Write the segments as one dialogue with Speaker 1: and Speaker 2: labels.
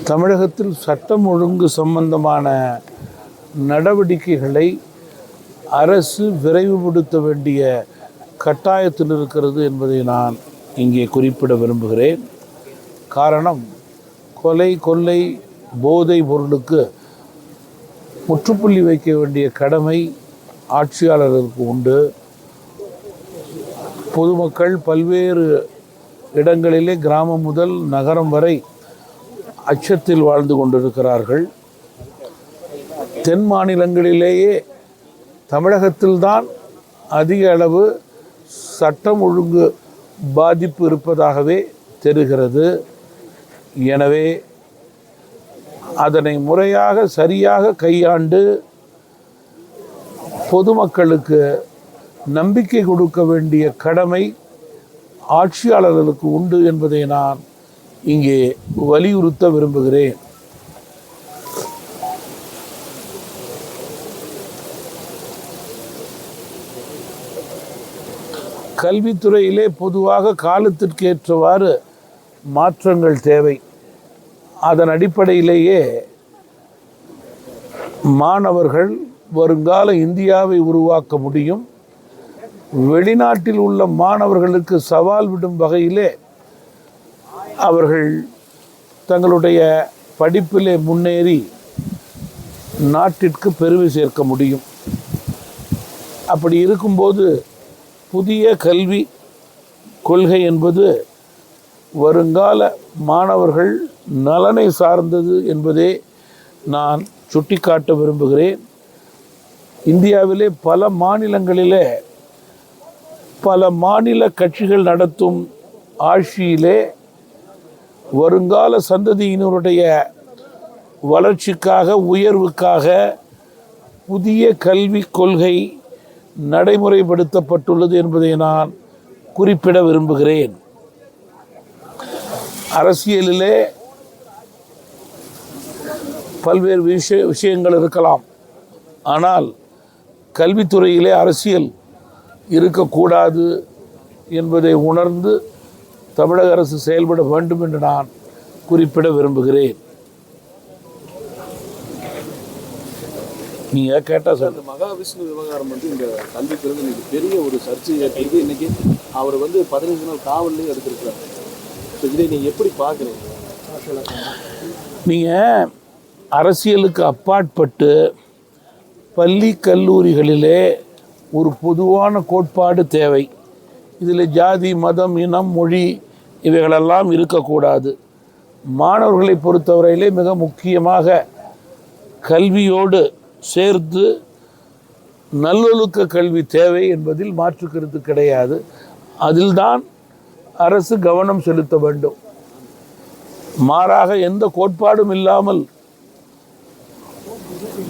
Speaker 1: தமிழகத்தில் சட்டம் ஒழுங்கு சம்பந்தமான நடவடிக்கைகளை அரசு விரைவுபடுத்த வேண்டிய கட்டாயத்தில் இருக்கிறது என்பதை நான் இங்கே குறிப்பிட விரும்புகிறேன். காரணம், கொலை, கொள்ளை, போதை பொருளுக்கு முற்றுப்புள்ளி வைக்க வேண்டிய கடமை ஆட்சியாளர்களுக்கு உண்டு. பொதுமக்கள் பல்வேறு இடங்களிலே கிராமம் முதல் நகரம் வரை அச்சத்தில் வாழ்ந்து கொண்டிருக்கிறார்கள். தென் மாநிலங்களிலேயே தமிழகத்தில்தான் அதிக அளவு சட்டம் ஒழுங்கு பாதிப்பு இருப்பதாகவே தெரிகிறது. எனவே அதனை முறையாக சரியாக கையாண்டு பொதுமக்களுக்கு நம்பிக்கை கொடுக்க வேண்டிய கடமை ஆட்சியாளர்களுக்கு உண்டு என்பதை நான் இங்கே வலியுறுத்த விரும்புகிறேன். கல்வித்துறையிலே பொதுவாக காலத்திற்கேற்றவாறு மாற்றங்கள் தேவை. அதன் அடிப்படையிலேயே மாணவர்கள் வருங்கால இந்தியாவை உருவாக்க முடியும். வெளிநாட்டில் உள்ள மாணவர்களுக்கு சவால் விடும் வகையிலே அவர்கள் தங்களுடைய படிப்பிலே முன்னேறி நாட்டிற்கு பெருமை சேர்க்க முடியும். அப்படி இருக்கும்போது புதிய கல்வி கொள்கை என்பது வருங்கால மாணவர்கள் நலனை சார்ந்தது என்பதே நான் சுட்டிக்காட்ட விரும்புகிறேன். இந்தியாவிலே பல மாநிலங்களிலே பல மாநில கட்சிகள் நடத்தும் ஆட்சியிலே வருங்கால சந்ததியினருடைய வளர்ச்சிக்காக, உயர்வுக்காக புதிய கல்விக் கொள்கை நடைமுறைப்படுத்தப்பட்டுள்ளது என்பதை நான் குறிப்பிட விரும்புகிறேன். அரசியலிலே பல்வேறு விஷயங்கள் இருக்கலாம். ஆனால் கல்வித்துறையிலே அரசியல் இருக்கக்கூடாது என்பதை உணர்ந்து தமிழக அரசு செயல்பட வேண்டும் என்று நான் குறிப்பிட விரும்புகிறேன். நீங்கள் கேட்டால் சார்,
Speaker 2: மகாவிஷ்ணு விவகாரம் இந்த கல்விக்கு பெரிய ஒரு சர்ச்சை ஏற்படுது. இன்னைக்கு அவர் 15 நாள் காவல்லையும் எடுத்திருக்கிறார். இதை நீங்கள் எப்படி பார்க்குறீங்க?
Speaker 1: நீங்கள் அரசியலுக்கு அப்பாற்பட்டு பள்ளி கல்லூரிகளிலே ஒரு பொதுவான கோட்பாடு தேவை. இதில் ஜாதி, மதம், இனம், மொழி இவைகளெல்லாம் இருக்கக்கூடாது. மாணவர்களை பொறுத்தவரையிலே மிக முக்கியமாக கல்வியோடு சேர்த்து நல்லொழுக்க கல்வி தேவை என்பதில் மாற்று கருத்து கிடையாது. அதில்தான் அரசு கவனம் செலுத்த வேண்டும். மாறாக எந்த கோட்பாடும் இல்லாமல்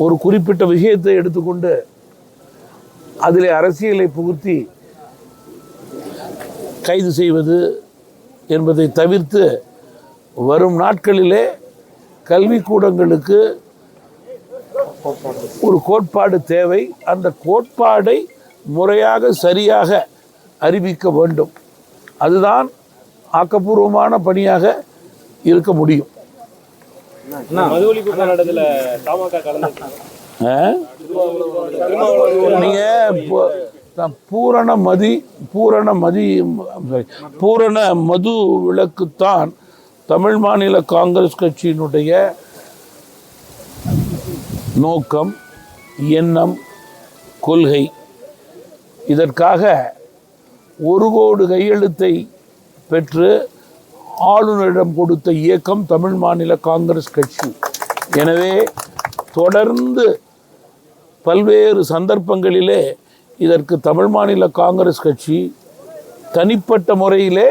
Speaker 1: ஒரு குறிப்பிட்ட விஷயத்தை எடுத்துக்கொண்டு அதில் அரசியலை புகுத்தி கைது செய்வது என்பதை தவிர்த்து வரும் நாட்களிலே கல்விக்கூடங்களுக்கு ஒரு கோட்பாடு தேவை. அந்த கோட்பாடை முறையாக சரியாக அறிவிக்க வேண்டும். அதுதான் ஆக்கப்பூர்வமான பணியாக இருக்க முடியும். பூரண மது விலக்குத்தான் தமிழ் மாநில காங்கிரஸ் கட்சியினுடைய நோக்கம், எண்ணம், கொள்கை. இதற்காக 1 கோடி கையெழுத்தை பெற்று ஆளுநரிடம் கொடுத்த இயக்கம் தமிழ் மாநில காங்கிரஸ் கட்சி. எனவே தொடர்ந்து பல்வேறு சந்தர்ப்பங்களிலே இதற்கு தமிழ் மாநில காங்கிரஸ் கட்சி தனிப்பட்ட முறையிலே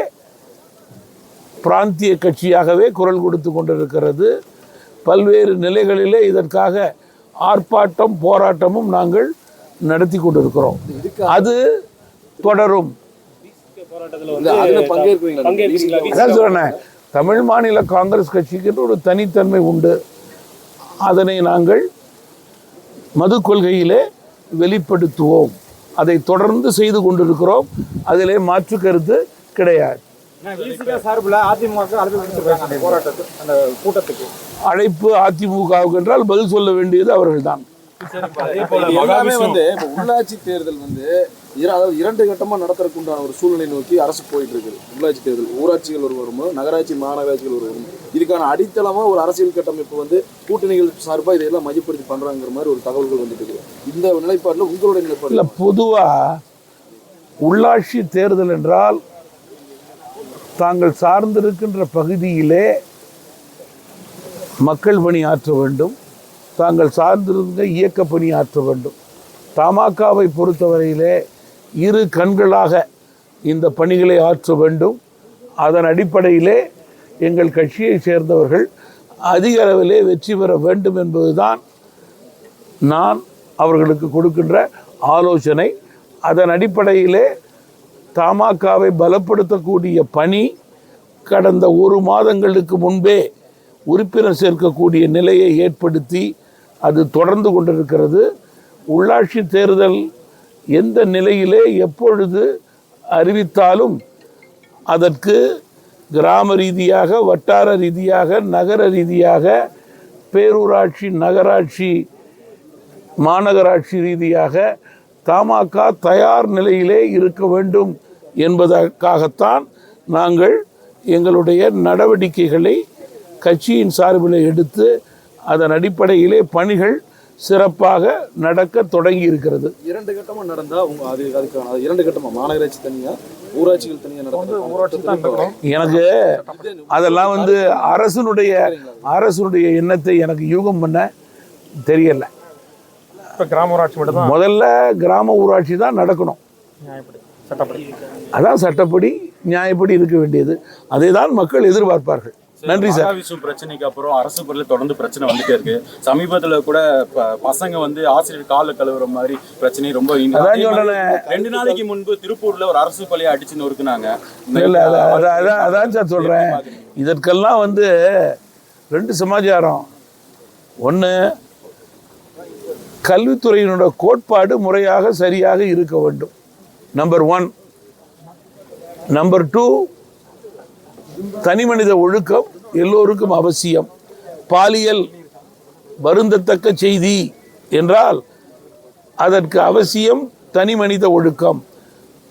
Speaker 1: பிராந்திய கட்சியாகவே குரல் கொடுத்து கொண்டிருக்கிறது. பல்வேறு நிலைகளிலே இதற்காக ஆர்ப்பாட்டம், போராட்டமும் நாங்கள் நடத்தி கொண்டிருக்கிறோம். அது தொடரும். அதான் சொல்றேன், தமிழ் மாநில காங்கிரஸ் கட்சிக்கு ஒரு தனித்தன்மை உண்டு. அதனை நாங்கள் மது கொள்கையிலே வெளிப்படுத்துவோம். அதை தொடர்ந்து செய்து கொண்டிருக்கிறோம். அதிலே மாற்று கருத்து கிடையாது.
Speaker 3: சார்பில் அதிமுக போராட்டத்துக்கு அந்த கூட்டத்துக்கு
Speaker 1: அழைப்பு அதிமுகவுக்கு என்றால் பதில் சொல்ல வேண்டியது அவர்கள்தான்.
Speaker 2: எல்லாமே வந்து இப்போ உள்ளாட்சி தேர்தல் வந்து அதாவது 2 கட்டமா நடத்துறதுக்குண்டான ஒரு சூழ்நிலை நோக்கி அரசு போயிட்டு இருக்குது. உள்ளாட்சி தேர்தல் ஊராட்சிகள் ஒரு வரும்போது நகராட்சி மாநகராட்சிகள் ஒரு வரும். இதுக்கான அடித்தளமா ஒரு அரசியல் கட்டமைப்பு வந்து கூட்டணிகள் சார்பா இதையெல்லாம் மையப்படுத்தி பண்றாங்கிற மாதிரி ஒரு தகவல்கள் வந்துட்டு இருக்குது. இந்த நிலைப்பாடுல உங்களுடைய நிலைப்பாடு
Speaker 1: இல்லை, பொதுவா உள்ளாட்சி தேர்தல் என்றால் தாங்கள் சார்ந்திருக்கின்ற பகுதியிலே மக்கள் பணி ஆற்ற வேண்டும், தாங்கள் சார்ந்திருந்த இயக்க பணி ஆற்ற வேண்டும். தமாகவை பொறுத்தவரையிலே 2 கண்களாக இந்த பணிகளை ஆற்ற வேண்டும். அதன் அடிப்படையிலே எங்கள் கட்சியை சேர்ந்தவர்கள் அதிக அளவிலே வெற்றி பெற வேண்டும் என்பதுதான் நான் அவர்களுக்கு கொடுக்கின்ற ஆலோசனை. அதன் அடிப்படையிலே தமாகவை பலப்படுத்தக்கூடிய பணி கடந்த 1 மாதங்களுக்கு முன்பே உறுப்பினர் சேர்க்கக்கூடிய நிலையை ஏற்படுத்தி அது தொடர்ந்து கொண்டிருக்கிறது. உள்ளாட்சி தேர்தல் எந்த நிலையிலே எப்பொழுது அறிவித்தாலும் அதற்கு கிராம ரீதியாக, வட்டார ரீதியாக, நகர ரீதியாக, பேரூராட்சி, நகராட்சி, மாநகராட்சி ரீதியாக தமாக தயார் நிலையிலே இருக்க வேண்டும் என்பதற்காகத்தான் நாங்கள் எங்களுடைய நடவடிக்கைகளை கட்சியின் சார்பில் எடுத்து அதன் அடிப்படையிலே பணிகள் சிறப்பாக நடக்க தொடங்கி இருக்கிறது.
Speaker 2: 2 கட்டமா நடந்தா அதுக்கான 2 கட்டமா மாநகராட்சி தனியா ஊராட்சிகள் தனியா நடந்தது
Speaker 1: எனக்கு அதெல்லாம் வந்து அரசுடைய எண்ணத்தை எனக்கு யூகம் பண்ண தெரியல.
Speaker 3: கிராம ஊராட்சி மட்டும்
Speaker 1: முதல்ல கிராம ஊராட்சி தான் நடக்கணும். அதான் சட்டப்படி நியாயப்படி இருக்க வேண்டியது. அதை தான் மக்கள் எதிர்பார்ப்பார்கள். நன்றி சார்.
Speaker 4: பிரச்சனைக்கு அப்புறம் அரசு பொருள் தொடர்ந்து பிரச்சனை வந்துட்டே இருக்கு. சமீபத்துல கூட பசங்க வந்து ஆசிரியர் கால கழுவுற மாதிரி பிரச்சனை ரொம்ப 2 நாளைக்கு முன்பு திருப்பூர்ல ஒரு அரசு பள்ளியை அடிச்சு நொறுக்குனாங்க.
Speaker 1: அதான் சார் சொல்றேன். இதற்கெல்லாம் வந்து 2 சமாச்சாரம். ஒன்று, கல்வித்துறையினோட கோட்பாடு முறையாக சரியாக இருக்க வேண்டும். நம்பர் 1. நம்பர் 2, தனிமனித ஒழுக்கம் எல்லோருக்கும் அவசியம். பாலியல் வருந்தத்தக்க செய்தி என்றால் அதற்கு அவசியம் தனிமனித ஒழுக்கம்.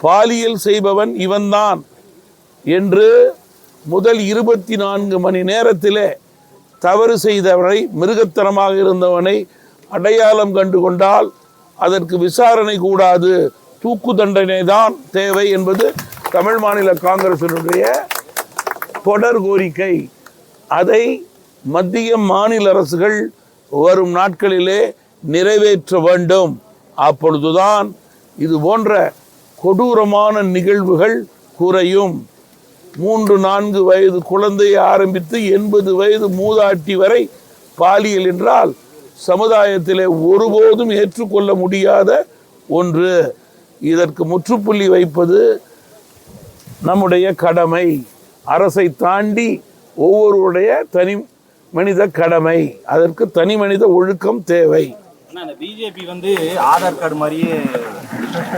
Speaker 1: பாலியல் செய்பவன் இவன்தான் என்று முதல் 24 மணி நேரத்திலே தவறு செய்தவனை, மிருகத்தனமாக இருந்தவனை அடையாளம் கண்டு கொண்டால் அதற்கு விசாரணை கூடாது, தூக்கு தண்டனை தான் தேவை என்பது தமிழ் மாநில காங்கிரசினுடைய தொடர் கோரிக்கை. அதை மத்திய மாநில அரசுகள் வரும் நாட்களிலே நிறைவேற்ற வேண்டும். அப்பொழுதுதான் இது போன்ற கொடூரமான நிகழ்வுகள் குறையும். 3-4 வயது குழந்தையை ஆரம்பித்து 80 வயது மூதாட்டி வரை பாலியல் என்றால் சமுதாயத்திலே ஒருபோதும் ஏற்றுக்கொள்ள முடியாத ஒன்று. இதற்கு முற்றுப்புள்ளி வைப்பது நம்முடைய கடமை. அரசை தாண்டி ஒவ்வொருடைய தனி மனித கடமை. அதற்கு தனி மனித ஒழுக்கம் தேவை.
Speaker 3: பிஜேபி வந்து ஆதார் கார்டு மாதிரியே